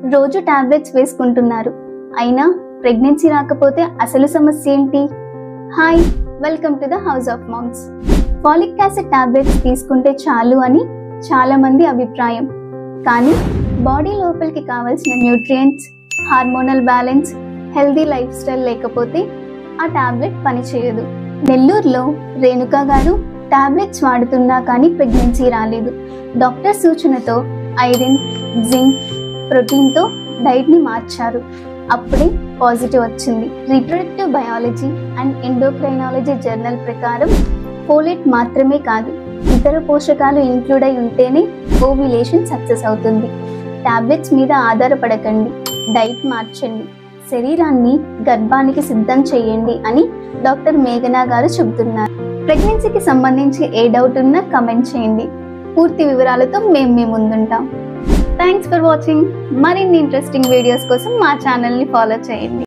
రోజు టాబ్లెట్స్ వేసుకుంటున్నారు, అయినా ప్రెగ్నెన్సీ రాకపోతే అసలు సమస్య ఏంటి? Hi, welcome to the house of moms. Folic acid tablets తీసుకుంటే చాలు అని చాలా మంది అభిప్రాయం. కానీ బాడీ లోపలికి కావాల్సిన nutrients, hormonal balance, healthy life style లేకపోతే ఆ టాబ్లెట్ పనిచేయదు. నెల్లూరులో రేణుకా గారు టాబ్లెట్స్ వాడుతున్నా కానీ ప్రెగ్నెన్సీ రాలేదు. డాక్టర్ సూచనతో ఐరన్, జింక్, ప్రోటీన్తో డైట్ని మార్చారు. అప్పుడే పాజిటివ్ వచ్చింది. Reproductive biology and endocrinology journal ప్రకారం ఫోలేట్ మాత్రమే కాదు, ఇతర పోషకాలు ఇంక్లూడ్ అయి ఉంటేనే ఓవ్యులేషన్ సక్సెస్ అవుతుంది. టాబ్లెట్స్ మీద ఆధారపడకండి, డైట్ మార్చండి, శరీరాన్ని గర్భానికి సిద్ధం చేయండి అని డాక్టర్ మేఘనా గారు చెబుతున్నారు. ప్రెగ్నెన్సీకి సంబంధించి ఏ డౌట్ ఉన్నా కమెంట్ చేయండి. పూర్తి వివరాలతో మేము మీ ముందుంటాం. Thanks for watching. మరిన్ని ఇంట్రెస్టింగ్ వీడియోస్ కోసం మా ఛానల్ని ఫాలో చేయండి.